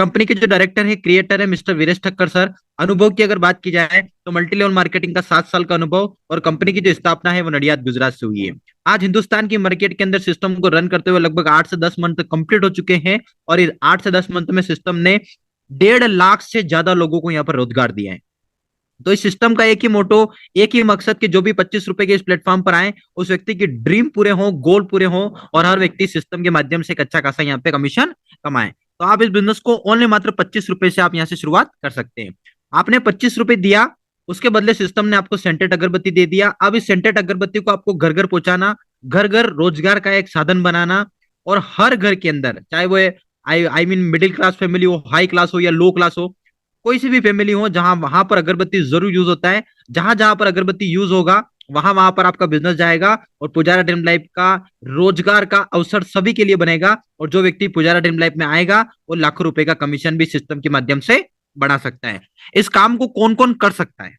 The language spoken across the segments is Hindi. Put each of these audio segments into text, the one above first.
कंपनी के जो डायरेक्टर है, क्रिएटर है, मिस्टर वीरेश ठक्कर सर। अनुभव की अगर बात की जाए तो मल्टी लेवल मार्केटिंग का 7 साल का अनुभव, और कंपनी की जो स्थापना है वो नडियाद गुजरात से हुई है। आज हिंदुस्तान की मार्केट के अंदर सिस्टम को रन करते हुए लगभग 8 से 10 मंथ कंप्लीट हो चुके हैं, और इस 8 से 10 मंथ में सिस्टम ने 1.5 लाख से ज्यादा लोगों को यहाँ पर रोजगार दिया है। तो इस सिस्टम का एक ही मोटो, एक ही मकसद कि जो भी 25 रुपए के इस प्लेटफॉर्म पर आए, उस व्यक्ति की ड्रीम पूरे हो, गोल पूरे हो, और हर व्यक्ति सिस्टम के माध्यम से एक अच्छा खासा यहाँ पे कमीशन कमाए। तो आप इस बिजनेस को ओनली मात्र 25 रुपए से आप यहाँ से शुरुआत कर सकते हैं। आपने 25 रुपए दिया, उसके बदले सिस्टम ने आपको सेंटेड अगरबत्ती दे दिया। अब इस सेंटेड अगरबत्ती को आपको घर घर पहुंचाना, घर घर रोजगार का एक साधन बनाना, और हर घर के अंदर, चाहे वो I mean middle class family हो, हाई क्लास हो या लो क्लास हो, कोई सी भी फैमिली हो, जहां वहां पर अगरबत्ती जरूर यूज होता है, जहां जहां पर अगरबत्ती यूज होगा, वहां वहां पर आपका बिजनेस जाएगा, और पुजारा ड्रीम लाइफ का रोजगार का अवसर सभी के लिए बनेगा। और जो व्यक्ति पुजारा ड्रीम लाइफ में आएगा, वो लाखों रुपए का कमीशन भी सिस्टम के माध्यम से बढ़ा सकता है। इस काम को कौन कौन कर सकता है?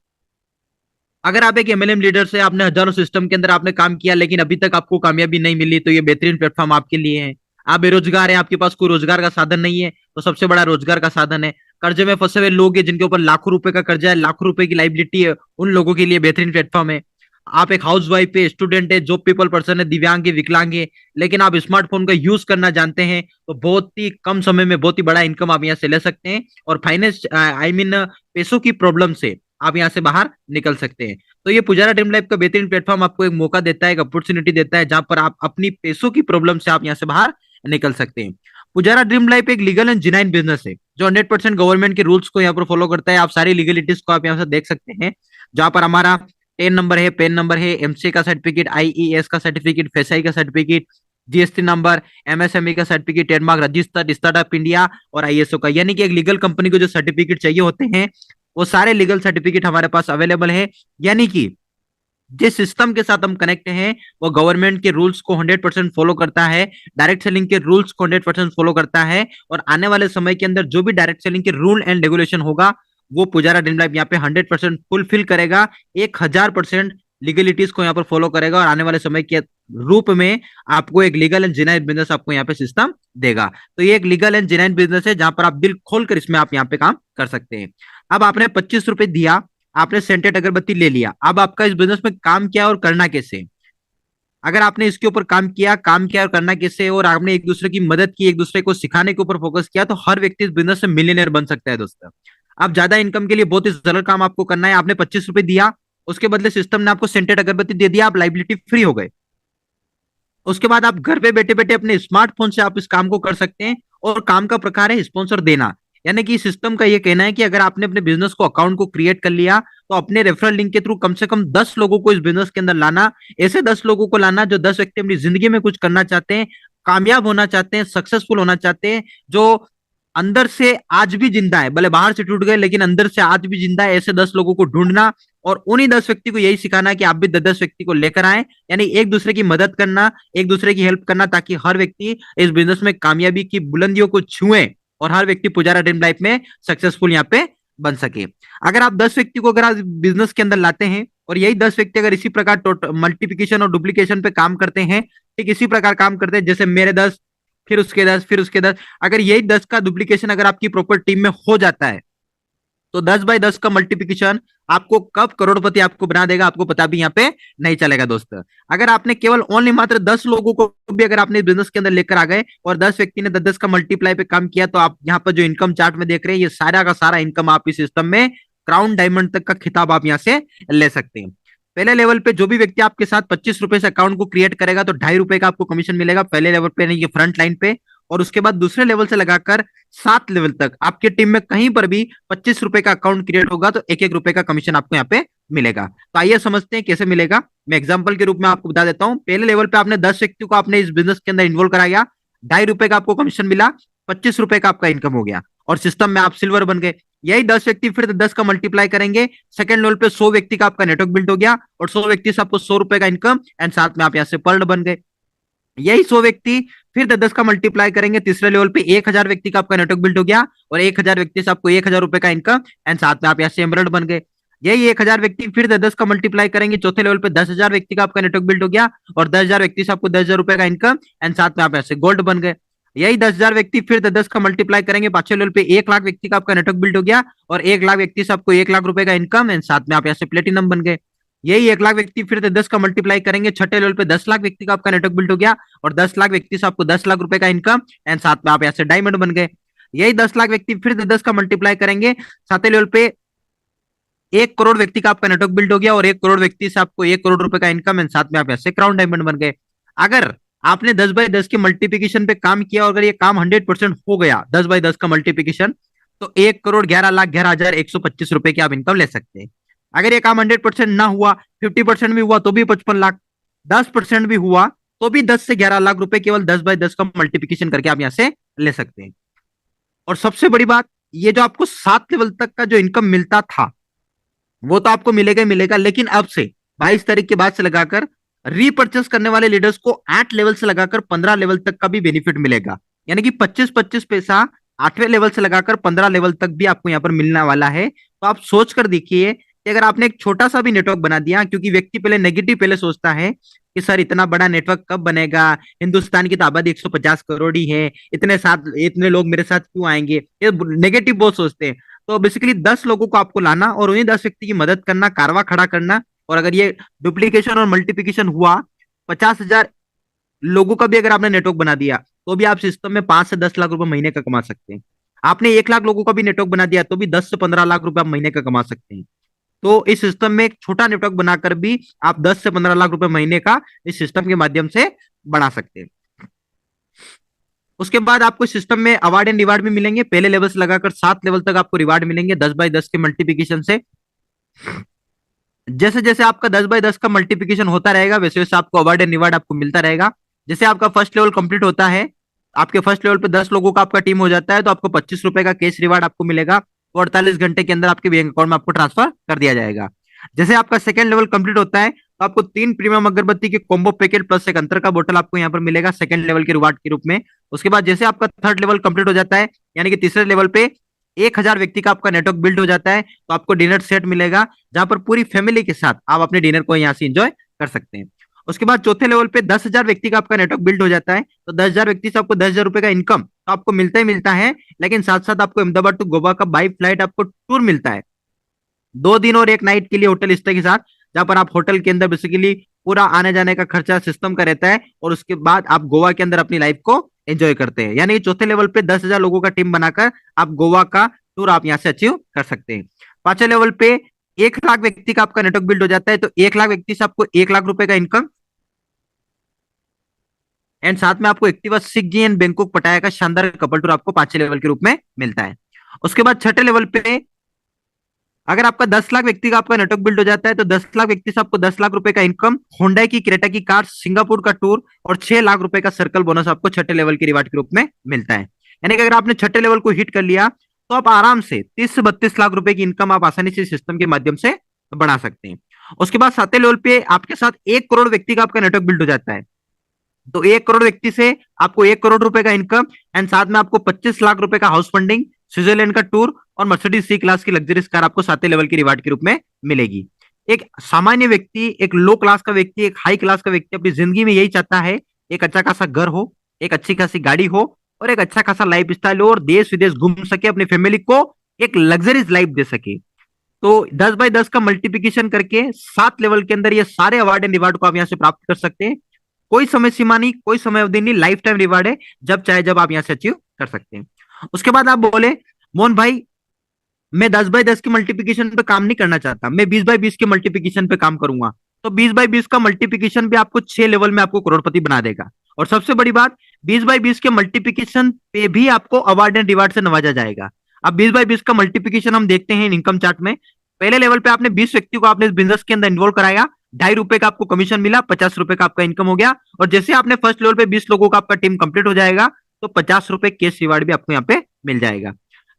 अगर आप एक एमएलएम लीडर से, आपने हजारों सिस्टम के अंदर आपने काम किया, लेकिन अभी तक आपको कामयाबी नहीं मिली, तो ये बेहतरीन प्लेटफॉर्म आपके लिए है। आप बेरोजगार हैं, आपके पास कोई रोजगार का साधन नहीं है, तो सबसे बड़ा रोजगार का साधन है। कर्जे में फंसे हुए लोग हैं, जिनके ऊपर लाखों रुपए का कर्जा है, लाखों रुपए की लाइबिलिटी है, उन लोगों के लिए बेहतरीन प्लेटफॉर्म है। आप एक हाउस वाइफ है, स्टूडेंट है, जॉब पीपल पर्सन है, दिव्यांग है, विकलांग है, लेकिन आप स्मार्टफोन का यूज करना जानते हैं, तो बहुत ही कम समय में बहुत ही बड़ा इनकम आप यहाँ से ले सकते हैं, और फाइनेंस आई मीन पैसों की प्रॉब्लम से आप यहाँ से बाहर निकल सकते हैं। तो ये पुजारा ड्रीम लाइफ का बेहतरीन प्लेटफॉर्म आपको एक मौका देता है, एक अपॉर्चुनिटी देता है, जहां पर आप अपनी पैसों की प्रॉब्लम से आप यहाँ से बाहर निकल सकते हैं। पुजारा ड्रीम लाइफ एक लीगल एंड जेन्युइन बिजनेस है, जो 100% गवर्नमेंट के रूल्स को यहाँ पर फॉलो करता है। आप सारी लीगलिटीज को आप यहाँ से देख सकते हैं, जहां पर हमारा टेन नंबर है, पेन नंबर है, एमसीए का सर्टिफिकेट, आईईएस का सर्टिफिकेट, फेसाई का सर्टिफिकेट, जीएसटी नंबर, एमएसएमई का certificate, trademark registered, startup India, और आईएसओ का। यानी कि एक लीगल कंपनी को जो सर्टिफिकेट चाहिए होते हैं, वो सारे लीगल सर्टिफिकेट हमारे पास अवेलेबल है। यानी कि जिस सिस्टम के साथ हम कनेक्ट हैं, वो गवर्नमेंट के रूल्स को 100% फॉलो करता है, डायरेक्ट सेलिंग के रूल्स को 100% फॉलो करता है, और आने वाले समय के अंदर जो भी डायरेक्ट सेलिंग के रूल एंड रेगुलेशन होगा, वो पुजारा ड्रीम लाइफ यहाँ पे 100% फुलफिल करेगा, 1000% लीगलिटीज को यहाँ पर फॉलो करेगा, और आने वाले समय के रूप में आपको एक लीगल एंड जेन्युइन बिजनेस आपको यहाँ पे सिस्टम देगा। तो ये एक लीगल एंड जेन्युइन बिजनेस है, जहां पर आप दिल खोलकर इसमें आप यहाँ पे काम कर सकते हैं। अब आपने 25 रुपए दिया, आपने सेंटेड अगरबत्ती ले लिया, अब आपका इस बिजनेस में काम क्या और करना कैसे? अगर आपने इसके ऊपर काम किया और करना कैसे, और आपने एक दूसरे की मदद की, एक दूसरे को सिखाने के ऊपर फोकस किया, तो हर व्यक्ति इस बिजनेस से मिलियनर बन सकता है दोस्तों। अब ज्यादा इनकम के लिए बहुत ही सरल काम आपको करना है। आपने 25 रुपए दिया, उसके बदले सिस्टम ने आपको सेंटेड अगरबत्ती दे दिया, आप लाइबिलिटी फ्री हो गए। उसके बाद आप घर पे बैठे बैठे अपने स्मार्टफोन से आप इस काम को कर सकते हैं, और काम का प्रकार है स्पॉन्सर देना। यानी कि सिस्टम का ये कहना है कि अगर आपने अपने बिजनेस को अकाउंट को क्रिएट कर लिया, तो अपने रेफरल लिंक के थ्रू कम से कम 10 लोगों को इस बिजनेस के अंदर लाना। ऐसे 10 लोगों को लाना जो 10 व्यक्ति अपनी जिंदगी में कुछ करना चाहते हैं, कामयाब होना चाहते हैं, सक्सेसफुल होना चाहते हैं, जो अंदर से आज भी जिंदा है, भले बाहर से टूट गए लेकिन अंदर से आज भी जिंदा है। ऐसे 10 लोगों को ढूंढना, और उन्हीं 10 व्यक्ति को यही सिखाना कि आप भी 10 व्यक्ति को लेकर आए। यानी एक दूसरे की मदद करना, एक दूसरे की हेल्प करना, ताकि हर व्यक्ति इस बिजनेस में कामयाबी की बुलंदियों को छुए, और हर व्यक्ति पुजारा ड्रीम लाइफ में सक्सेसफुल यहाँ पे बन सके। अगर आप 10 व्यक्ति को अगर आप बिजनेस के अंदर लाते हैं, और यही 10 व्यक्ति अगर इसी प्रकार मल्टीप्लिकेशन और डुप्लीकेशन पे काम करते हैं, ठीक इसी प्रकार काम करते हैं, जैसे मेरे 10, फिर उसके 10, फिर उसके 10, अगर यही 10 का डुप्लीकेशन अगर आपकी प्रॉपर टीम में हो जाता है, तो 10 बाय 10 का मल्टीप्लिकेशन आपको कब करोड़पति आपको बना देगा, आपको पता भी यहाँ पे नहीं चलेगा दोस्तों। अगर आपने केवल ओनली मात्र 10 लोगों को भी अगर आपने बिजनेस के अंदर लेकर आ गए, और 10 व्यक्ति ने 10 10 का मल्टीप्लाई पे काम किया, तो आप यहाँ पर जो इनकम चार्ट में देख रहे हैं, ये सारा का सारा इनकम आप इस सिस्टम में क्राउन डायमंड तक का खिताब आप यहाँ से ले सकते हैं। पहले लेवल पे जो भी व्यक्ति आपके साथ 25 रुपए से अकाउंट को क्रिएट करेगा, तो 2.5 रुपए का आपको कमीशन मिलेगा पहले लेवल पे, नहीं ये फ्रंट लाइन पे। और उसके बाद दूसरे लेवल से लगाकर 7 लेवल तक आपकी टीम में कहीं पर भी 25 रुपए का अकाउंट क्रिएट होगा, तो 1 1 रुपए का कमीशन आपको यहाँ पे मिलेगा। तो आइए समझते हैं कैसे मिलेगा। मैं एग्जाम्पल के रूप में आपको बता देता हूँ। पहले लेवल पे आपने 10 व्यक्ति को आपने इस बिजनेस के अंदर इन्वॉल्व कराया, 2.5 रुपए का आपको कमीशन मिला, 25 रुपए का आपका इनकम हो गया, और सिस्टम में आप सिल्वर बन गए। यही 10 व्यक्ति फिर 10 का मल्टीप्लाई करेंगे, सेकंड लेवल पे 100 व्यक्ति का आपका नेटवर्क बिल्ड हो गया, और 100 व्यक्ति से आपको 100 रुपए का इनकम, एंड साथ में आप यहाँ से पर्ल बन गए। यही 100 व्यक्ति फिर 10 का मल्टीप्लाई करेंगे, तीसरे लेवल पे 1000 व्यक्ति का आपका नेटवर्क बिल्ड हो गया, और 1000 व्यक्ति से आपको 1000 रुपए का इनकम, एंड साथ में आप यहाँ से एमरल्ड बन गए। यही 1000 व्यक्ति फिर 10 का मल्टीप्लाई करेंगे, चौथे लेवल पे 10,000 व्यक्ति का आपका नेटवर्क बिल्ड हो गया, और 10,000 व्यक्ति से आपको 10,000 रुपए का इनकम, एंड साथ में आप ऐसे गोल्ड बन गए। यही 10,000 व्यक्ति फिर 10 का मल्टीप्लाई करेंगे पांचवें लेवल पे, 1 लाख व्यक्ति का आपका नेटवर्क बिल्ड हो गया, और 1 लाख व्यक्ति से आपको 1 लाख रुपए का इनकम एंड साथ में आप यहाँ से प्लेटिनम बन गए। यही 1 लाख व्यक्ति फिर 10 का मल्टीप्लाई करेंगे छठे लेवल पे, 10 लाख व्यक्ति का आपका नेटवर्क बिल्ड हो गया, और 10 लाख व्यक्ति से आपको 10 लाख रुपए का इनकम एंड साथ में आप यहाँ से डायमंड बन गए। यही 10 लाख व्यक्ति फिर 10 का मल्टीप्लाई करेंगे सातवें लेवल पे, 1 करोड़ व्यक्ति का आपका नेटवर्क बिल्ड हो गया, और 1 करोड़ व्यक्ति से आपको 1 करोड़ रुपए का इनकम एंड साथ में आप ऐसे क्राउन डायमंड बन गए। अगर आपने 10 बाई 10 के मल्टीप्लीकेशन पे काम किया और अगर ये काम 100% हो गया 10 बाई 10 का मल्टीप्लीकेशन, तो 1 करोड़ 11 लाख 11,125 रुपए की आप इनकम ले सकते हैं। अगर ये काम 100% ना हुआ, 50% भी हुआ तो भी 55 लाख, 10% भी हुआ तो भी 10 से 11 लाख रुपए केवल 10 बाई 10 का मल्टीप्लीकेशन करके आप यहाँ से ले सकते हैं। और सबसे बड़ी बात, ये जो आपको 7 लेवल तक का जो इनकम मिलता था वो तो आपको मिलेगा ही मिलेगा, लेकिन अब से 22 तारीख के बाद से लगाकर रीपर्चेस करने वाले लीडर्स को 8 लेवल से लगाकर 15 लेवल तक का भी बेनिफिट मिलेगा। यानी कि 25-25 पैसा 8वें लेवल से लगाकर 15 लेवल तक भी आपको यहाँ पर मिलने वाला है। तो आप सोच कर देखिए कि अगर आपने एक छोटा सा भी नेटवर्क बना दिया, क्योंकि व्यक्ति पहले नेगेटिव पहले सोचता है कि सर इतना बड़ा नेटवर्क कब बनेगा, हिंदुस्तान की तो आबादी 150 करोड़ ही है, इतने लोग मेरे साथ क्यों आएंगे, ये नेगेटिव बहुत सोचते हैं। तो बेसिकली 10 लोगों को आपको लाना और उन्हीं 10 व्यक्ति की मदद करना, कारवा खड़ा करना, और अगर ये डुप्लीकेशन और मल्टीप्लीकेशन हुआ, 50,000 लोगों का भी अगर आपने नेटवर्क बना दिया तो भी आप सिस्टम में 5 से 10 लाख रुपए महीने का कमा सकते हैं। आपने 1 लाख लोगों का भी नेटवर्क बना दिया तो भी 10 से 15 लाख रुपए आप महीने का कमा सकते हैं। तो इस सिस्टम में एक छोटा नेटवर्क बनाकर भी आप 10 से 15 लाख रुपए महीने का इस सिस्टम के माध्यम से बना सकते हैं। उसके बाद आपको सिस्टम में अवार्ड एंड रिवार्ड भी मिलेंगे, पहले लेवल से लगाकर 7 लेवल तक आपको रिवार्ड मिलेंगे 10 बाई 10 के मल्टीप्लीकेशन से। जैसे जैसे आपका 10 बाई 10 का मल्टीप्लीकेशन होता रहेगा वैसे वैसे आपको अवार्ड एंड रिवार्ड आपको मिलता रहेगा। जैसे आपका फर्स्ट लेवल कंप्लीट होता है, आपके फर्स्ट लेवल पे 10 लोगों का आपका टीम हो जाता है, तो आपको 25 रुपए का कैश रिवार्ड आपको मिलेगा, वो 48 घंटे के अंदर आपके बैंक अकाउंट में आपको ट्रांसफर कर दिया जाएगा। जैसे आपका सेकंड लेवल कंप्लीट होता है तो आपको 3 प्रीमियम अगरबत्ती के कॉम्बो पैकेट प्लस एक अंतर का बोतल आपको यहाँ पर मिलेगा सेकंड लेवल के रिवार्ड के रूप में। उसके बाद जैसे आपका थर्ड लेवल कंप्लीट हो जाता है, यानी कि तीसरे लेवल पे 1,000 व्यक्ति का आपका नेटवर्क बिल्ड हो जाता है, तो आपको डिनर सेट मिलेगा जहां पर पूरी फैमिली के साथ आप अपने डिनर को यहाँ से एंजॉय कर सकते हैं। उसके बाद चौथे लेवल पे 10,000 व्यक्ति का आपका नेटवर्क बिल्ड हो जाता है, तो 10,000 व्यक्ति से आपको 10,000 रुपए का इनकम तो आपको मिलता ही मिलता है, लेकिन साथ साथ आपको अहमदाबाद टू गोवा का बाई फ्लाइट आपको टूर मिलता है 2 दिन और 1 नाइट के लिए होटल स्टे के साथ, जहां पर आप होटल के अंदर बेसिकली पूरा आने जाने का खर्चा सिस्टम का रहता है, और उसके बाद आप गोवा के अंदर अपनी लाइफ को एंजॉय करते हैं। यानी चौथे लेवल पे 10,000 लोगों का टीम बनाकर आप गोवा का टूर आप यहाँ से अचीव कर सकते हैं। पांचवें लेवल पे 1 लाख व्यक्ति का आपका नेटवर्क बिल्ड हो जाता है, तो 1 लाख व्यक्ति से आपको 1 लाख रुपए का इनकम एंड साथ में आपको एक्टिवा 6G एंड बैंकॉक पटाया का शानदार कपल टूर आपको पांचवें लेवल के रूप में मिलता है। उसके बाद छठे लेवल पे अगर आपका 10 लाख व्यक्ति का आपका नेटवर्क बिल्ड हो जाता है, तो 10 लाख व्यक्ति से आपको 10 लाख रुपए का इनकम, होंडा की क्रेटा की कार, सिंगापुर का टूर और 6 लाख रुपए का सर्कल बोनस आपको छठे लेवल के रिवार्ड के रूप में मिलता है। यानी कि अगर आपने छठे लेवल को हिट कर लिया तो आप आराम से 30 से 32 लाख रुपए की इनकम आप आसानी से सिस्टम के माध्यम से बना सकते हैं। उसके बाद सातवें लेवल पे आपके साथ 1 करोड़ व्यक्ति का आपका नेटवर्क बिल्ड हो जाता है, तो 1 करोड़ व्यक्ति से आपको 1 करोड़ रुपए का इनकम एंड साथ में आपको 25 लाख रुपए का हाउस फंडिंग, स्विट्जरलैंड का टूर और मर्सिडीज सी क्लास की लग्जरीज कार आपको सातवें लेवल के रिवार्ड के रूप में मिलेगी। एक सामान्य व्यक्ति, एक लो क्लास का व्यक्ति, एक हाई क्लास का व्यक्ति अपनी जिंदगी में यही चाहता है, एक अच्छा खासा घर हो, एक अच्छी खासी गाड़ी हो और एक अच्छा खासा लाइफ स्टाइल हो, और देश विदेश घूम सके, अपनी फैमिली को एक लग्जरीज लाइफ दे सके। तो 10 बाई 10 का मल्टीप्लीकेशन करके 7 लेवल के अंदर ये सारे अवार्ड एंड रिवार्ड को आप यहाँ से प्राप्त कर सकते हैं। कोई समय सीमा नहीं, कोई समय अवधि नहीं, लाइफ टाइम रिवार्ड है, जब चाहे जब आप यहाँ से अचीव कर सकते हैं। उसके बाद आप बोले मोहन भाई मैं 10 बाई 10 की मल्टीप्लीकेशन पे काम नहीं करना चाहता, मैं 20 बाई 20 के मल्टीप्लीकेशन पे काम करूंगा, तो 20 बाई 20 का मल्टीप्लीकेशन भी आपको 6 लेवल में आपको करोड़पति बना देगा। और सबसे बड़ी बात, 20 बाई 20 के मल्टीप्लीकेशन पे भी आपको अवार्ड एंड रिवार्ड से नवाजा जाएगा। अब 20 बाई 20 का मल्टीप्लीकेशन हम देखते हैं इनकम चार्ट में। पहले लेवल पे आपने 20 व्यक्ति को आपने इस बिजनेस के अंदर इन्वॉल्व कराया, 2.5 रुपए का आपको कमीशन मिला, 50 रुपए का आपका इनकम हो गया। और जैसे आपने फर्स्ट लेवल पे 20 लोगों का आपका टीम कंप्लीट हो जाएगा, तो 50 रुपए कैश रिवार्ड भी आपको यहाँ पे मिल जाएगा।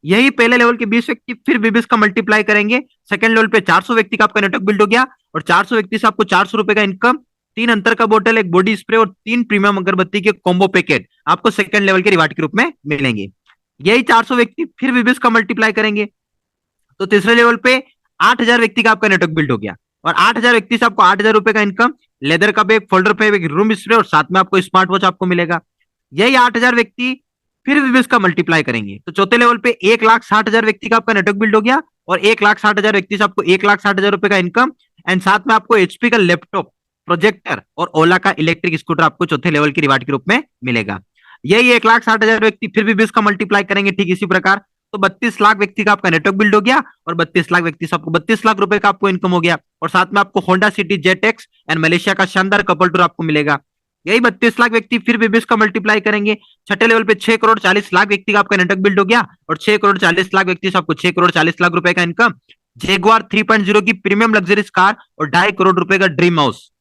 यही पहले लेवल के 20 व्यक्ति फिर 20 का मल्टीप्लाई करेंगे, सेकंड लेवल पे 400 व्यक्ति का आपका नेटवर्क बिल्ड हो गया, और 400 व्यक्ति से आपको 400 रुपए का इनकम, 3 अंतर का बोतल, एक बॉडी स्प्रे और 3 प्रीमियम अगरबत्ती के कॉम्बो पैकेट आपको सेकंड लेवल के रिवार्ड के रूप में मिलेंगे। यही 400 व्यक्ति फिर 20 का मल्टीप्लाई करेंगे, तो तीसरे लेवल पे 8,000 व्यक्ति का आपका नेटवर्क बिल्ड हो गया, और 8,000 व्यक्ति से आपको 8,000 रुपए का इनकम, लेदर का बैग, फोल्डर पे एक रूम स्प्रे और साथ में आपको स्मार्ट वॉच आपको मिलेगा। यही 8,000 व्यक्ति फिर भी इसका मल्टीप्लाई करेंगे तो चौथे लेवल पे 1,60,000 व्यक्ति का आपका नेटवर्क बिल्ड हो गया, और 1,60,000 व्यक्ति से आपको 1,60,000 रुपए का इनकम, एंड साथ में आपको एचपी का लैपटॉप, प्रोजेक्टर और ओला का इलेक्ट्रिक स्कूटर आपको चौथे लेवल की रिवार्ड के रूप में मिलेगा। यही 1,60,000 व्यक्ति फिर भी इसका मल्टीप्लाई करेंगे ठीक इसी प्रकार, तो 32 लाख व्यक्ति का आपका नेटवर्क बिल्ड हो गया, और 32 लाख व्यक्ति से आपको 32 लाख रुपए का आपको इनकम हो गया, और साथ में आपको Honda city jet x and Malaysia का शानदार कपल टूर आपको मिलेगा। यही 32 लाख व्यक्ति फिर भी इसका मल्टीप्लाई करेंगे, छठे लेवल पे 6 करोड़ 40 लाख व्यक्ति का आपका नेटवर्क बिल्ड हो गया, और 6 करोड़ 40 लाख व्यक्ति से आपको 6 करोड़ 40 लाख रुपए का इनकम, जेगुआर 3.0 की प्रीमियम लग्जरीज कार और 2.5 करोड़ रुपए का ड्रीम हाउस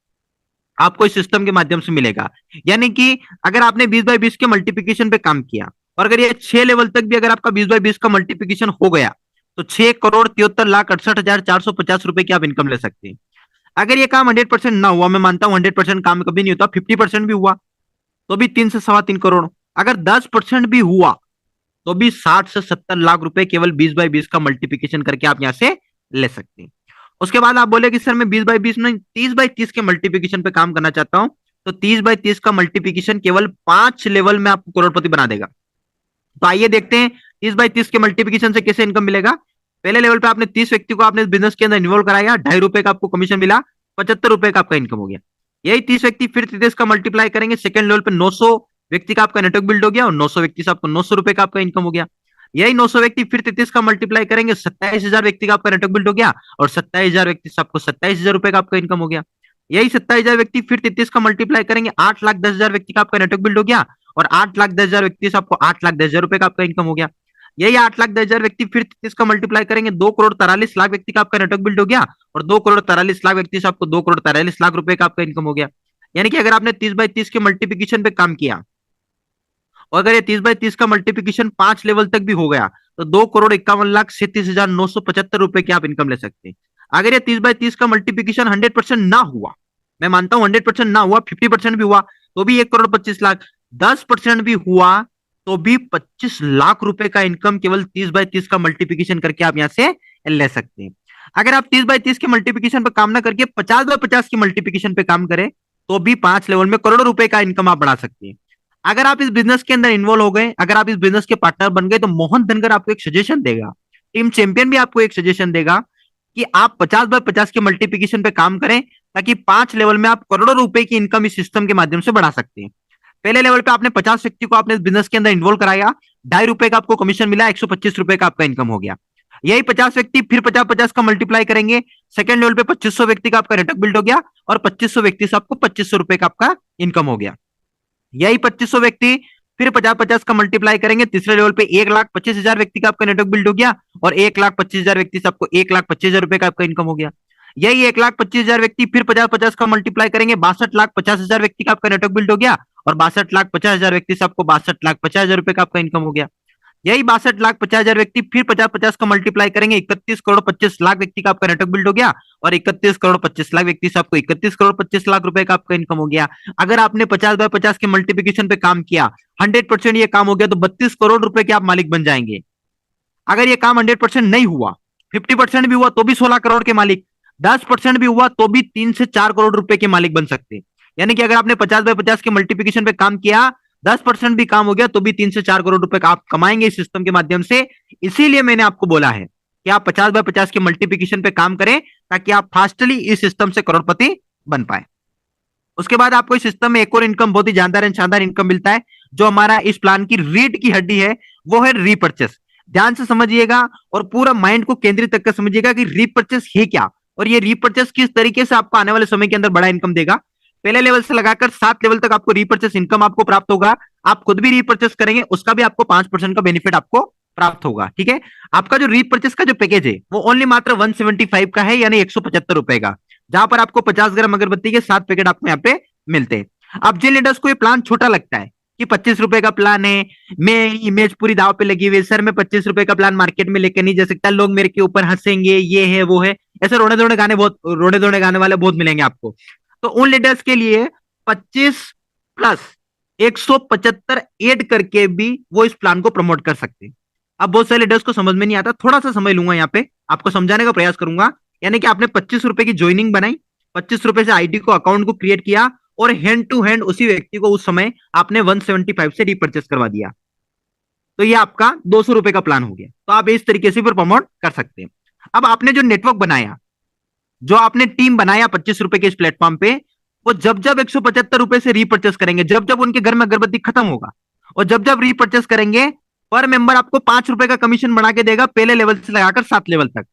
आपको इस सिस्टम के माध्यम से मिलेगा। यानी कि अगर आपने 20/20 के मल्टीप्लिकेशन पे काम किया, और अगर ये 6 लेवल तक भी अगर आपका 20/20 का मल्टीप्लिकेशन हो गया, तो 6 करोड़ 73,68,450 रुपए की आप इनकम ले सकते हैं। अगर ये काम 100% ना हुआ, मैं मानता हूं 100% काम कभी नहीं होता, 50% भी हुआ तो भी 3 से 3.25 करोड़, अगर 10% भी हुआ तो भी 60 से 70 लाख रुपए केवल 20/20 का मल्टीप्लिकेशन करके आप यहां से ले सकते हैं। उसके बाद आप बोले कि सर मैं 20/20 में 30/30 के मल्टीप्लिकेशन पे काम करना चाहता हूं, तो 30/30 का मल्टीप्लिकेशन केवल 5 लेवल में आपको करोड़पति बना देगा। तो आइए देखते हैं 30/30 के मल्टीप्लिकेशन से कैसे इनकम मिलेगा। पहले लेवल पे आपने 30 व्यक्ति को आपने बिजनेस के अंदर इन्वॉल्व कराया, 2.5 रुपए का आपको कमीशन मिला, 75 रुपए का आपका इनकम हो गया। यही 30 व्यक्ति फिर 30 का मल्टीप्लाई करेंगे, सेकंड लेवल पे 900 व्यक्ति का आपका नेटवर्क बिल्ड हो गया, और 900 व्यक्ति से आपको 900 रुपए का आपका इनकम हो गया। यही 900 व्यक्ति फिर 33 का मल्टीप्लाई करेंगे, 27,000 व्यक्ति का आपका नेटवर्क बिल्ड हो गया, और 27,000 व्यक्ति से आपको 27,000 रुपए का आपका इनकम हो गया। यही 27,000 व्यक्ति फिर 33 का मल्टीप्लाई करेंगे, 8,10,000 व्यक्ति का आपका नेटवर्क बिल्ड हो गया, और 8,10,000 व्यक्ति से आपको 8,10,000 रुपए का आपका इनकम हो गया। यही 8,10,000 व्यक्ति फिर 33 का मल्टीप्लाई करेंगे, 2 करोड़ 43 लाख व्यक्ति का आपका नेटवर्क बिल्ड हो गया, और 2 करोड़ 43 लाख व्यक्ति से आपको 2 करोड़ 43 लाख रुपए का आपका इनकम हो गया। यानी कि अगर आपने 30/30 के मल्टीप्लिकेशन पे काम किया, और अगर ये 30/30 का मल्टीप्लिकेशन 5 लेवल तक भी हो गया, तो 2,51,37,975 रुपए की आप इनकम ले सकते हैं। अगर ये 30/30 का मल्टीप्लिकेशन 100% ना हुआ, मैं मानता हूं 100% ना हुआ, 50% भी हुआ तो भी 1,25,00,000, 10% भी हुआ तो भी 25 लाख रुपए का इनकम केवल 30/30 का मल्टीप्लिकेशन करके आप यहां से ले सकते हैं। अगर आप 30/30 के मल्टीप्लिकेशन पर काम ना करके 50/50 की मल्टीप्लिकेशन पे काम करें, तो भी 5 लेवल में करोड़ों रुपए का इनकम आप बढ़ा सकते हैं। अगर आप इस बिजनेस के अंदर इन्वॉल्व हो गए, अगर आप इस बिजनेस के पार्टनर बन गए, तो मोहन धनगर आपको एक सजेशन देगा, टीम चैंपियन भी आपको एक सजेशन देगा कि आप 50/50 के मल्टीप्लिकेशन पे काम करें, ताकि 5 लेवल में आप करोड़ों रुपए की इनकम इस सिस्टम के माध्यम से बढ़ा सकते हैं। पहले लेवल पे आपने 50 व्यक्ति को आपने बिजनेस के अंदर इन्वॉल्व कराया, 2.5 रुपए का आपको कमीशन मिला, 125 रुपए का आपका इनकम हो गया। यही 50 व्यक्ति फिर 50/50 का मल्टीप्लाई करेंगे, सेकंड लेवल पे 2500 व्यक्ति का आपका नेटवर्क बिल्ड हो गया, और 2500 व्यक्ति से आपको 2500 रुपए का आपका इनकम हो गया। यही 2500 व्यक्ति फिर 50/50 का मल्टीप्लाई करेंगे, तीसरे लेवल पे 1,25,000 व्यक्ति का आपका नेटवर्क बिल्ड हो गया, और 1,25,000 व्यक्ति से आपको 1,25,000 रुपए का आपका इनकम हो गया। यही 1,25,000 व्यक्ति फिर 50/50 का मल्टीप्लाई करेंगे, 62,50,000 व्यक्ति का आपका नेटवर्क बिल्ड हो गया, और 62,50,000 व्यक्ति से आपको 62,50,000 रुपए का आपका इनकम हो गया। यही 62,50,000 व्यक्ति फिर 50/50 का मल्टीप्लाई करेंगे, 31 करोड़ 25 लाख व्यक्ति का आपका नेटवर्क बिल्ड हो गया, और 31 करोड़ 25 लाख व्यक्ति से आपको 31 करोड़ 25 लाख रुपए का आपका इनकम हो गया। अगर आपने 50/50 के मल्टीप्लिकेशन पे काम किया, 100% ये काम हो गया, तो 32 करोड़ रुपए के आप मालिक बन जाएंगे। अगर ये काम 100% नहीं हुआ, 50% भी हुआ तो भी 16 करोड़ के मालिक, 10% भी हुआ तो भी 3 से 4 करोड़ रुपए के मालिक बन सकते हैं। यानी कि अगर आपने 50/50 के मल्टीप्लिकेशन पे काम किया, 10% भी काम हो गया तो भी 3 से 4 करोड़ रुपए का आप कमाएंगे इस सिस्टम के माध्यम से। इसीलिए मैंने आपको बोला है कि आप 50/50 के मल्टीप्लिकेशन पे काम करें, ताकि आप फास्टली इस सिस्टम से करोड़पति बन पाए। उसके बाद आपको इस सिस्टम में एक और इनकम, बहुत ही जानदार एंड शानदार इनकम मिलता है, जो हमारा इस प्लान की रीढ़ की हड्डी है, वो है रीपर्चेस। ध्यान से समझिएगा और पूरा माइंड को केंद्रित करके समझिएगा कि रीपर्चेस है क्या, और ये रीपर्चेस किस तरीके से आपको आने वाले समय के अंदर बड़ा इनकम देगा। पहले लेवल से लगाकर 7 लेवल तक आपको रीपर्चेस इनकम आपको प्राप्त होगा। आप खुद भी रीपर्चेस करेंगे, उसका भी आपको 5% का बेनिफिट आपको प्राप्त होगा। ठीक है, आपका जो रीपर्चेस का जो पैकेज है वो ओनली मात्र 175 का है, यानी 175 रुपए का, जहां पर आपको 50 ग्राम अगरबत्ती के 7 पैकेट आपको यहाँ पे मिलते हैं। अब जिन लीडर्स को ये प्लान छोटा लगता है कि 25 रुपए का प्लान है, मैं इमेज पूरी दाव पे लगी हुई है, सर मैं 25 रुपए का प्लान मार्केट में लेकर नहीं जा सकता, लोग मेरे के ऊपर हंसेंगे, ये है वो है, ऐसे रोने धोने गाने वाले बहुत मिलेंगे आपको। तो उन लीडर्स के लिए 25 प्लस 175 ऐड करके भी वो इस प्लान को प्रमोट कर सकते हैं। अब बहुत सारे लीडर्स को समझ में नहीं आता, थोड़ा सा समय लूंगा यहाँ पे, आपको समझाने का प्रयास करूंगा। यानी कि आपने 25 रुपए की ज्वाइनिंग बनाई, 25 रुपए से आईडी को, अकाउंट को क्रिएट किया, और हैंड टू हैंड उसी व्यक्ति को उस समय आपने 175 से रीपर्चेस करवा दिया, तो ये आपका 200 रुपए का प्लान हो गया। तो आप इस तरीके से फिर प्रमोट कर सकते हैं। अब आपने जो नेटवर्क बनाया, जो आपने टीम बनाया 25 रुपए के इस प्लेटफॉर्म पे, वो जब जब 175 रुपए से रीपर्चेस करेंगे, जब जब उनके घर में अगरबत्ती खत्म होगा और जब जब रीपर्चेस करेंगे, पर मेंबर आपको 5 रुपए का कमीशन बढ़ा के देगा, पहले लेवल से लगाकर 7 लेवल तक।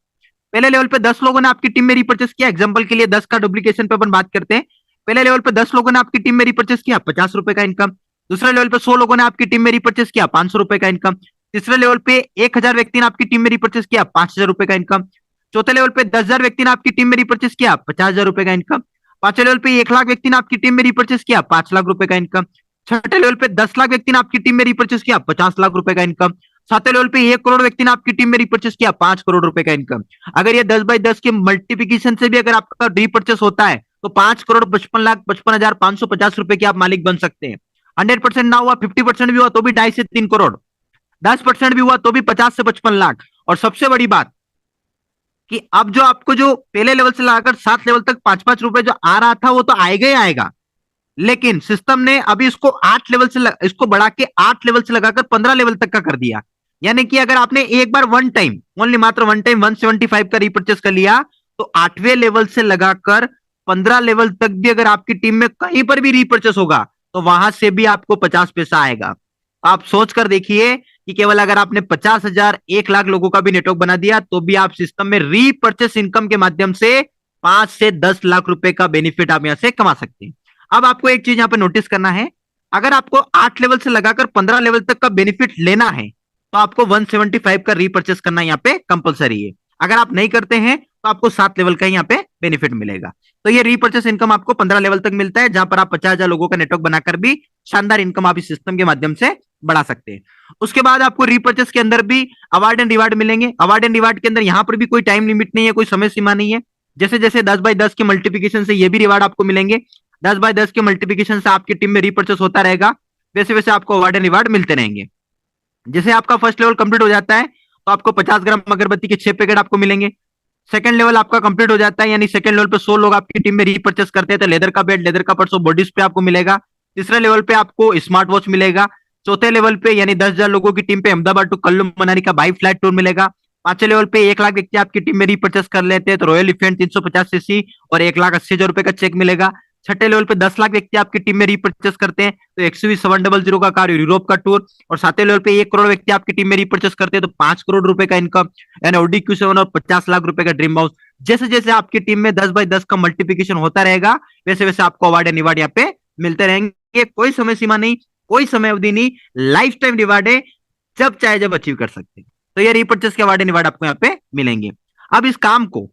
पहले लेवल पे 10 लोगों ने आपकी टीम में रीपर्चेस किया, एग्जांपल के लिए 10 का डुप्लीकेशन पे अपन बात करते हैं। पहले लेवल पे 10 लोगों ने आपकी टीम में रीपर्चेस किया, 50 रुपए का इनकम। दूसरे लेवल पे 100 लोगों ने आपकी टीम में रीपर्चेस किया, 500 रुपए का इनकम। तीसरे लेवल पे 1000 व्यक्ति ने आपकी टीम में रीपर्चेस किया, 5000 रुपए का इनकम। चौथे लेवल पे 10,000 व्यक्ति ने आपकी टीम में रीपर्चेस किया, 50,000 रुपए का इनकम। पांचवें लेवल पे 1 लाख व्यक्ति ने आपकी टीम में रीपर्चेस किया, 5 लाख रुपए का इनकम। छठे लेवल पे 10 लाख व्यक्ति ने आपकी टीम में रीपर्चेस किया, 50 लाख रुपए का इनकम। सातवें लेवल पे 1 करोड़ व्यक्ति ने आपकी टीम में रीपर्चेस किया, 5 करोड़ रुपए का इनकम। अगर ये 10 बाई 10 के मल्टीप्लीकेशन से भी अगर आपका रीपर्चेस होता है तो 5 करोड़ 55 लाख 55,550 रुपए के आप मालिक बन सकते हैं। 100% ना हुआ, 50% भी हुआ तो भी 2.5 से 3 करोड़, 10% भी हुआ तो भी 50 से 55 लाख। और सबसे बड़ी बात कि अब जो आपको जो पहले लेवल से लगाकर 7 लेवल तक 5-5 रुपए जो आ रहा था वो तो आएगा ही आएगा, लेकिन सिस्टम ने अभी इसको 8 लेवल से इसको बढ़ा के 8 लेवल से लगाकर 15 लेवल तक का कर दिया। यानी कि अगर आपने एक बार वन टाइम, ओनली मात्र वन टाइम 175 का रीपर्चेस कर लिया, तो 8वें लेवल से लगाकर 15 लेवल तक भी अगर आपकी टीम में कहीं पर भी रीपर्चेस होगा तो वहां से भी आपको 50 पैसा आएगा। आप सोच कर देखिए कि केवल अगर आपने 50,000 1 लाख लोगों का भी नेटवर्क बना दिया तो भी आप सिस्टम में रीपर्चेस इनकम के माध्यम से 5 से 10 लाख रुपए का बेनिफिट आप यहां से कमा सकते हैं। अब आपको एक चीज यहां पर नोटिस करना है, अगर आपको 8 लेवल से लगाकर 15 लेवल तक का बेनिफिट लेना है तो आपको 175 का रीपर्चेस करना यहाँ पे कंपलसरी है। अगर आप नहीं करते हैं तो आपको 7 लेवल का यहाँ पे बेनिफिट मिलेगा। तो ये रीपर्चेस इनकम आपको 15 लेवल तक मिलता है, जहां पर आप 50,000 लोगों का नेटवर्क बनाकर भी शानदार इनकम आप इस सिस्टम के माध्यम से बढ़ा सकते हैं। उसके बाद आपको रीपर्चेस के अंदर भी अवार्ड एंड रिवार्ड मिलेंगे। अवार्ड एंड रिवार्ड के अंदर यहाँ पर भी कोई टाइम लिमिट नहीं है, कोई समय सीमा नहीं है। जैसे जैसे 10 बाई 10 के मल्टीप्लीकेशन से ये भी रिवार्ड आपको मिलेंगे, 10 बाई 10 के मल्टीप्लीकेशन से आपकी टीम में रीपर्चेस होता रहेगा, वैसे वैसे आपको अवार्ड एंड रिवार्ड मिलते रहेंगे। जैसे आपका फर्स्ट लेवल कंप्लीट हो जाता है तो आपको 50 ग्राम अगरबत्ती के 6 पैकेट आपको मिलेंगे। सेकंड लेवल आपका कंप्लीट हो जाता है, यानी सेकंड लेवल पे 100 लोग आपकी टीम में रीपर्चेस करते हैं तो लेदर का बेल्ट, लेदर का पर्स और बॉडी स्प्रे आपको मिलेगा। तीसरे लेवल पे आपको स्मार्ट वॉच मिलेगा। चौथे लेवल पे यानी 10,000 लोगों की टीम पे अहमदाबाद टू कुल्लू मनाली का बाइक फ्लाइट टूर मिलेगा। पांचवें लेवल पे 1 लाख व्यक्ति आपकी टीम में रीपर्चेस कर लेते हैं तो रॉयल इनफील्ड 350 सीसी और 1,80,000 रुपए का चेक मिलेगा। छठे लेवल पे 10 लाख व्यक्ति आपकी टीम में रीपर्चेस करते हैं तो XUV 700 का कार, यूरोप का टूर। और सातवें लेवल पे 1 करोड़ व्यक्ति आपकी टीम में रीपर्चेस करते हैं तो 5 करोड़ रुपए का इनकम, यानी Audi Q7 और 50 लाख रुपए का ड्रीम हाउस। जैसे जैसे आपकी टीम में 10 बाई 10 का मल्टीप्लीकेशन होता रहेगा वैसे वैसे आपको अवार्ड एंड रिवार्ड यहाँ पे मिलते रहेंगे। कोई समय सीमा नहीं, कोई समय अवधि नहीं, लाइफ टाइम रिवार्ड है, जब चाहे जब अचीव कर सकते हैं। तो ये रीपर्चेस के अवार्ड एंड रिवार्ड आपको यहाँ पे मिलेंगे। अब इस काम को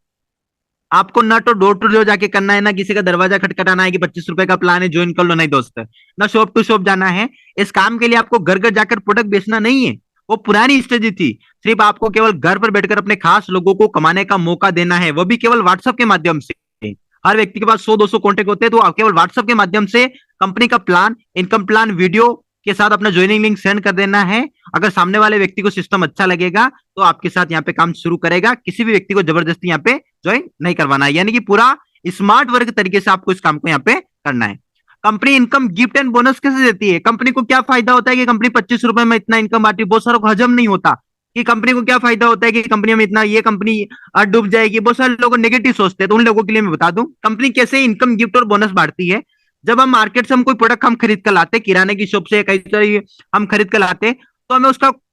आपको ना तो डोर टू डोर जाके करना है, ना किसी का दरवाजा खटखटाना है कि 25 रुपए का प्लान है ज्वाइन कर लो, नहीं दोस्त, ना शॉप टू शॉप जाना है। इस काम के लिए आपको घर घर जाकर प्रोडक्ट बेचना नहीं है, वो पुरानी स्ट्रेटजी थी। सिर्फ आपको केवल घर पर बैठकर अपने खास लोगों को कमाने का मौका देना है, वो भी केवल व्हाट्सएप के माध्यम से। हर व्यक्ति के पास 100-200 कॉन्टेक्ट होते हैं, तो केवल व्हाट्सएप के माध्यम से कंपनी का प्लान, इनकम प्लान वीडियो के साथ अपना ज्वाइनिंग लिंक सेंड कर देना है। अगर सामने वाले व्यक्ति को सिस्टम अच्छा लगेगा तो आपके साथ यहाँ पे काम शुरू करेगा। किसी भी व्यक्ति को जबरदस्ती यहाँ पे ज्वाइन नहीं करवाना है, यानी कि पूरा स्मार्ट वर्क तरीके से आपको इस काम को यहाँ पे करना है। Company income gift and bonus कैसे देती है? कंपनी को क्या फायदा होता है कि कंपनी 25 रुपए में इतना इनकम बांटी? बहुत सारों को हजम नहीं होता कि कंपनी को क्या फायदा होता है कि कंपनी में इतना, ये कंपनी डूब जाएगी। बहुत सारे लोग नेगेटिव सोचते हैं, तो उन लोगों के लिए मैं बता दूं कंपनी कैसे इनकम गिफ्ट और बोनस बांटती है। जब हम मार्केट से हम कोई प्रोडक्ट हम खरीद कर लाते, किराने की शॉप से कहीं से हम खरीद कर लाते, तो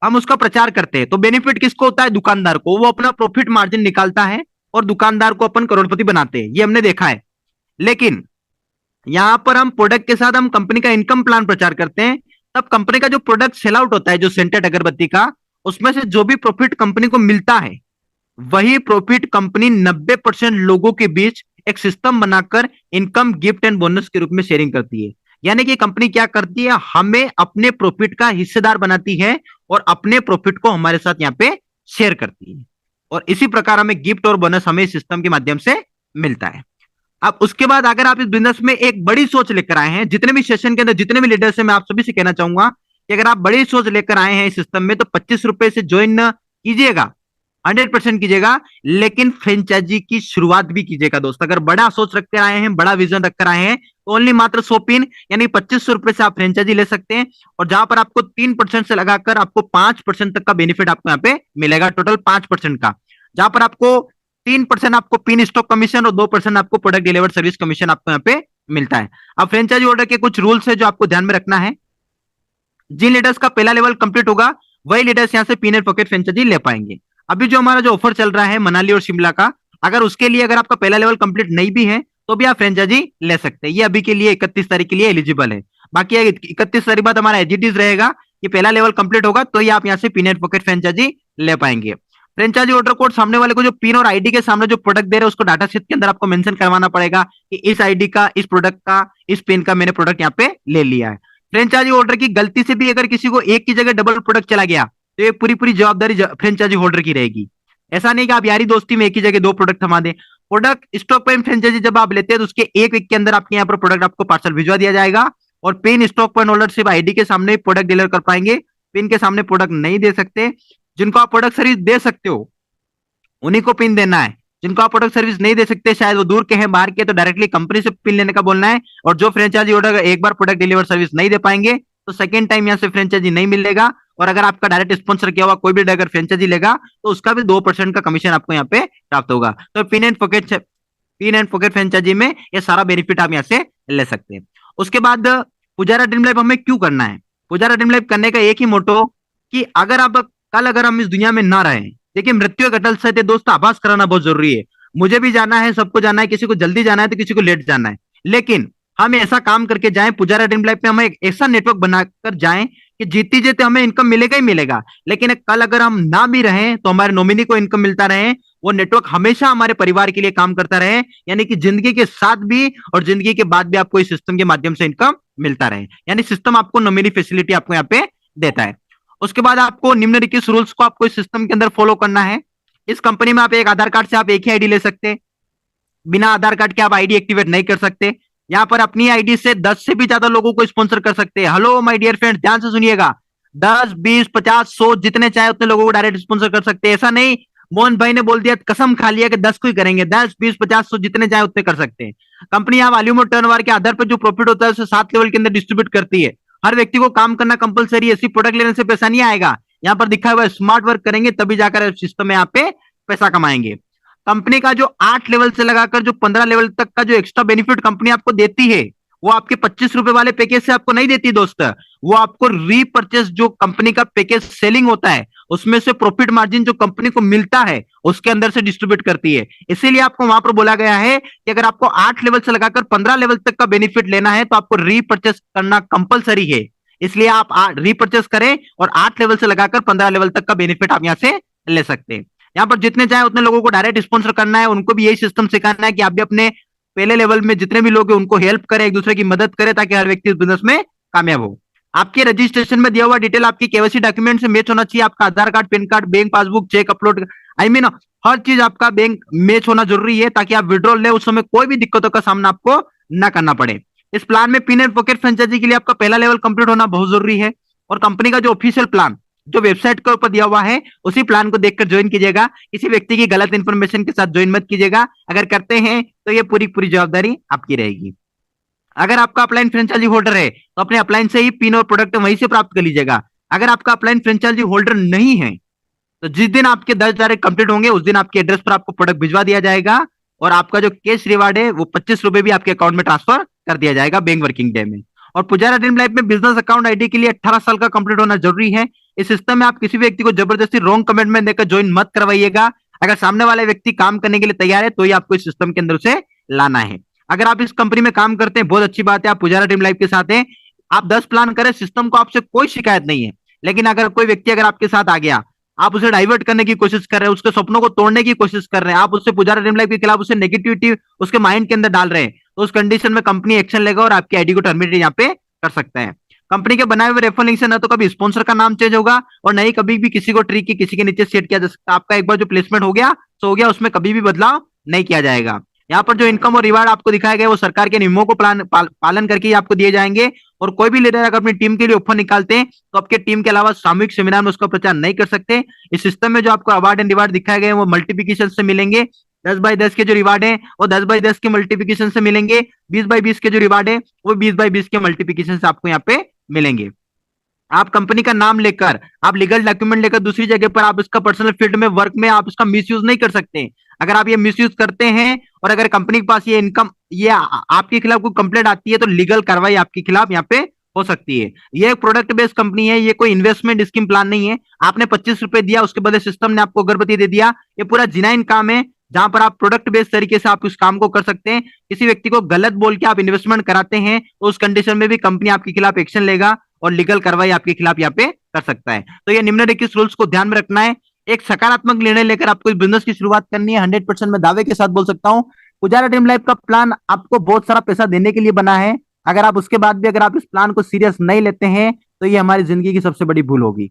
हम उसका प्रचार करते हैं। तो बेनिफिट किसको होता है? दुकानदार को। वो अपना प्रॉफिट मार्जिन निकालता है और दुकानदार को अपन करोड़पति बनाते हैं, ये हमने देखा है। लेकिन यहां पर हम प्रोडक्ट के साथ हम कंपनी का इनकम प्लान प्रचार करते हैं, तब कंपनी का जो प्रोडक्ट सेल आउट होता है, जो सेंटेड अगरबत्ती का, उसमें से जो भी प्रॉफिट कंपनी को मिलता है वही प्रॉफिट कंपनी 90% लोगों के बीच एक सिस्टम बनाकर इनकम गिफ्ट एंड बोनस के रूप में शेयरिंग करती है। यानी कि कंपनी क्या करती है, हमें अपने प्रॉफिट का हिस्सेदार बनाती है और अपने प्रॉफिट को हमारे साथ यहाँ पे शेयर करती है। और इसी प्रकार हमें गिफ्ट और बोनस हमें सिस्टम के माध्यम से मिलता है। अब उसके बाद अगर आप इस बिजनेस में एक बड़ी सोच लेकर आए हैं, जितने भी सेशन के अंदर जितने भी लीडर्स हैं, मैं आप सभी से कहना चाहूंगा कि अगर आप बड़ी सोच लेकर आए हैं इस सिस्टम में, तो 25 रुपए से ज्वाइन कीजिएगा। 100% कीजिएगा, लेकिन फ्रेंचाइजी की शुरुआत भी कीजिएगा दोस्त। अगर बड़ा सोच रखकर आए हैं, बड़ा विजन रखकर आए हैं, तो ओनली मात्र 100 पिन यानी 2500 रुपए से आप फ्रेंचाइजी ले सकते हैं। और जहां पर आपको 3% से लगाकर आपको 5% तक का बेनिफिट आपको यहाँ पे मिलेगा, टोटल 5% का। जहां पर आपको 3% आपको पिन स्टॉक कमीशन और 2% आपको प्रोडक्ट डिलीवर सर्विस कमीशन आपको यहाँ पे मिलता है। अब फ्रेंचाइजी ऑर्डर के कुछ रूल्स है जो आपको ध्यान में रखना है। जिन लीडर्स का पहला लेवल कंप्लीट होगा वही लीडर्स यहाँ से पिन एंड पॉकेट फ्रेंचाइजी ले पाएंगे। अभी जो हमारा जो ऑफर चल रहा है मनाली और शिमला का, अगर उसके लिए अगर आपका पहला लेवल कंप्लीट नहीं भी है तो भी आप फ्रेंचाइजी ले सकते हैं। ये अभी के लिए 31 तारीख के लिए एलिजिबल है। बाकी 31 तारीख बाद हमारा एजीटीज रहेगा कि पहला लेवल कंप्लीट होगा तो ही आप यहाँ से पिन एंड पॉकेट फ्रेंचाइजी ले पाएंगे। फ्रेंचाइजी ऑर्डर कोड सामने वाले को जो पिन और आईडी के सामने जो प्रोडक्ट दे रहे हैं उसको डाटा शीट के अंदर आपको मेंशन करवाना पड़ेगा कि इस आईडी का, इस प्रोडक्ट का, इस पिन का मैंने प्रोडक्ट यहाँ पे ले लिया है। फ्रेंचाइजी होल्डर की गलती से भी अगर किसी को एक की जगह डबल प्रोडक्ट चला गया तो ये पूरी पूरी जवाबदारी फ्रेंचाइजी होल्डर की रहेगी। ऐसा नहीं कि आप यारी दोस्ती में एक ही जगह दो प्रोडक्ट थमा दें। प्रोडक्ट स्टॉक पॉइंट फ्रेंचाइजी जब आप लेते हैं तो उसके एक वीक के अंदर आपके यहाँ पर प्रोडक्ट आपको पार्सल भिजवा दिया जाएगा। और पिन स्टॉक पॉइंट होल्डर सिर्फ आईडी के सामने प्रोडक्ट डिलीवर कर पाएंगे, पिन के सामने प्रोडक्ट नहीं दे सकते। जिनको आप प्रोडक्ट सर्विस दे सकते हो उन्हीं को पिन देना है। जिनको आप प्रोडक्ट सर्विस नहीं दे सकते, शायद वो दूर के हैं, बाहर के, तो डायरेक्टली कंपनी से पिन लेने का बोलना है। और जो फ्रेंचाइजी ऑर्डर एक बार प्रोडक्ट डिलीवर सर्विस नहीं दे पाएंगे तो सेकंड टाइम यहाँ से फ्रेंचाइजी नहीं मिलेगा। और अगर आपका डायरेक्ट स्पॉन्सर किया हुआ कोई भी अगर फ्रेंचाइजी लेगा तो उसका भी 2% का कमीशन आपको यहाँ पे प्राप्त होगा। तो पिन एंड पॉकेट फ्रेंचाइजी में ये सारा बेनिफिट आप यहाँ से ले सकते हैं। उसके बाद पुजारा ड्रीम लाइफ हमें क्यों करना है? पुजारा ड्रीम लाइफ करने का एक ही मोटो कि अगर हम इस दुनिया में ना रहे, देखिए मृत्यु एक अटल सत्य है दोस्त, आभास कराना बहुत जरूरी है। मुझे भी जाना है, सबको जाना है, किसी को जल्दी जाना है तो किसी को लेट जाना है, लेकिन हम ऐसा काम करके जाएं पुजारा ड्रीम लाइफ में, हम एक ऐसा नेटवर्क बनाकर जाएं कि जीती जीते हमें इनकम मिलेगा ही मिलेगा। लेकिन कल अगर हम ना भी रहें तो हमारे नॉमिनी को इनकम मिलता रहे, वो नेटवर्क हमेशा हमारे परिवार के लिए काम करता रहे, यानी कि जिंदगी के साथ भी और जिंदगी के बाद भी आपको इस सिस्टम के माध्यम से इनकम मिलता रहे। यानी सिस्टम आपको नॉमिनी फैसिलिटी आपको यहाँ पे देता है। उसके बाद आपको निम्नलिखित रूल्स को आपको इस सिस्टम के अंदर फॉलो करना है। इस कंपनी में आप एक आधार कार्ड से आप एक ही आईडी ले सकते हैं, बिना आधार कार्ड के आप आईडी एक्टिवेट नहीं कर सकते। यहाँ पर अपनी आईडी से 10 से भी ज्यादा लोगों को स्पॉन्सर कर सकते हैं। हेलो माय डियर फ्रेंड, ध्यान से सुनिएगा, 10, 20, 50, 100 जितने चाहे उतने लोगों को डायरेक्ट स्पॉन्सर कर सकते हैं। ऐसा नहीं मोहन भाई ने बोल दिया, कसम खा लिया कि 10 को ही करेंगे, 10, 20, 50, 100 जितने चाहे उतने कर सकते हैं। कंपनी यहाँ वॉल्यूम और टर्नओवर के आधार पर जो प्रॉफिट होता है उसे 7 लेवल के अंदर डिस्ट्रीब्यूट करती है। हर व्यक्ति को काम करना कंपलसरी है, सिर्फ प्रोडक्ट लेने से पैसा नहीं आएगा। यहाँ पर दिखा हुआ है स्मार्ट वर्क करेंगे तभी जाकर सिस्टम में यहाँ पे पैसा कमाएंगे। कंपनी का जो 8 लेवल से लगाकर जो 15 लेवल तक का जो एक्स्ट्रा बेनिफिट कंपनी आपको देती है वो आपके 25 रुपए वाले पैकेज से आपको नहीं देती दोस्त, वो आपको रीपरचेस जो कंपनी का पैकेज सेलिंग होता है उसमें से प्रॉफिट मार्जिन जो कंपनी को मिलता है उसके अंदर से डिस्ट्रीब्यूट करती है। इसीलिए आपको वहां पर बोला गया है कि अगर आपको 8 लेवल से लगाकर 15 लेवल तक का बेनिफिट लेना है तो आपको रीपरचेस करना कंपलसरी है। इसलिए आप रीपरचेस करें और 8 लेवल से लगाकर 15 लेवल तक का बेनिफिट आप यहां से ले सकते हैं। यहाँ पर जितने चाहे उतने लोगों को डायरेक्ट स्पॉन्सर करना है, उनको भी यही सिस्टम सिखाना है कि आप भी अपने पहले लेवल में जितने भी लोग हैं उनको हेल्प करें, एक दूसरे की मदद करें ताकि हर व्यक्ति इस बिजनेस में कामयाब हो। आपके रजिस्ट्रेशन में दिया हुआ डिटेल आपकी केवाईसी डॉक्यूमेंट से मैच होना चाहिए। आपका Aadhaar card, PAN card, bank passbook, cheque upload, हर चीज आपका बैंक मैच होना जरूरी है ताकि आप विड्रॉल ले उस समय कोई भी दिक्कतों का सामना आपको ना करना पड़े। इस प्लान में पिन एंड पॉकेट फ्रेंचाइजी के लिए आपका पहला लेवल कंप्लीट होना बहुत जरूरी है। और कंपनी का जो ऑफिशियल प्लान जो वेबसाइट के ऊपर दिया हुआ है उसी प्लान को देखकर ज्वाइन कीजिएगा। किसी व्यक्ति की गलत इंफॉर्मेशन के साथ ज्वाइन मत कीजिएगा। अगर करते हैं तो ये पूरी पूरी जवाबदारी आपकी रहेगी। अगर आपका अपलाइन फ्रेंचाइजी होल्डर है तो अपने अपलाइन से ही पिन और प्रोडक्ट वहीं से प्राप्त कर लीजिएगा। अगर आपका अपलाइन फ्रेंचाइजी होल्डर नहीं है तो जिस दिन आपके 10 डायरेक्ट कंप्लीट होंगे उस दिन आपके एड्रेस पर आपको प्रोडक्ट भिजवा दिया जाएगा और आपका जो कैश रिवार्ड है वो 25 रुपए भी आपके अकाउंट में ट्रांसफर कर दिया जाएगा बैंक वर्किंग डे में। और पुजारा ड्रीम लाइफ में बिजनेस अकाउंट आईडी के लिए 18 साल का कंप्लीट होना जरूरी है। इस सिस्टम में आप किसी व्यक्ति को जबरदस्ती रॉन्ग कमिटमेंट देकर ज्वाइन मत करवाइएगा। अगर सामने वाले व्यक्ति काम करने के लिए तैयार है तो ही आपको इस सिस्टम के अंदर उसे लाना है। अगर आप इस कंपनी में काम करते हैं बहुत अच्छी बात है, आप पुजारा ड्रीम लाइफ के साथ हैं, आप 10 प्लान करें, सिस्टम को आपसे कोई शिकायत नहीं है। लेकिन अगर कोई व्यक्ति अगर आपके साथ आ गया, आप उसे डाइवर्ट करने की कोशिश कर रहे हैं, उसके सपनों को तोड़ने की कोशिश कर रहे हैं, आप उससे पुजारा ड्रीम लाइफ के खिलाफ उसे नेगेटिविटी उसके माइंड के अंदर डाल रहे हैं, तो उस कंडीशन में कंपनी एक्शन लेगा और आपकी आईडी को टर्मिनेट यहाँ पे कर सकता है। कंपनी के बनाए हुए रेफरल लिंक से न तो कभी स्पॉन्सर का नाम चेंज होगा और न ही कभी भी किसी को ट्री की किसी के नीचे सेट किया जा सकता। आपका एक बार जो प्लेसमेंट हो गया तो हो गया, उसमें कभी भी बदलाव नहीं किया जाएगा। यहाँ पर जो इनकम और रिवार्ड आपको दिखाया गया वो सरकार के नियमों को पालन करके ही आपको दिए जाएंगे और कोई भी लीडर अगर अपनी टीम के लिए ऑफर निकालते हैं तो आपके टीम के अलावा सामूहिक सेमिनार में उसका प्रचार नहीं कर सकते। इस सिस्टम में जो आपको अवार्ड एंड रिवार्ड दिखाए गए हैं वो मल्टीप्लिकेशन से मिलेंगे। 10 बाई 10 के जो रिवार्ड है वो 10 बाई 10 के मल्टीप्लिकेशन से मिलेंगे। 20 बाई 20 के जो रिवार्ड है वो 20 बाई 20 के मल्टीप्लिकेशन से आपको यहाँ पे मिलेंगे। आप कंपनी का नाम लेकर, आप लीगल डॉक्यूमेंट लेकर दूसरी जगह पर आप इसका पर्सनल फील्ड में वर्क में आप इसका मिसयूज नहीं कर सकते। अगर आप ये मिसयूज करते हैं और अगर कंपनी के पास ये इनकम ये आपके खिलाफ कोई कंप्लेंट आती है तो लीगल कार्रवाई आपके खिलाफ यहाँ पे हो सकती है। ये एक प्रोडक्ट बेस्ड कंपनी है, ये कोई इन्वेस्टमेंट स्कीम प्लान नहीं है। आपने 25 रुपए दिया, उसके बदले सिस्टम ने आपको अगरबत्ती दे दिया। ये पूरा जिनाइन काम है जहां पर आप प्रोडक्ट बेस्ड तरीके से आप उस काम को कर सकते हैं। किसी व्यक्ति को गलत बोल के आप इन्वेस्टमेंट कराते हैं तो उस कंडीशन में भी कंपनी आपके खिलाफ एक्शन लेगा और लीगल कार्रवाई आपके खिलाफ यहाँ पे कर सकता है। तो ये निम्नलिखित रूल्स को ध्यान में रखना है। एक सकारात्मक निर्णय लेकर आपको इस बिजनेस की शुरुआत करनी है। 100% मैं दावे के साथ बोल सकता हूँ पुजारा ड्रीम लाइफ का प्लान आपको बहुत सारा पैसा देने के लिए बना है। अगर आप उसके बाद भी अगर आप इस प्लान को सीरियस नहीं लेते हैं तो ये हमारी जिंदगी की सबसे बड़ी भूल होगी।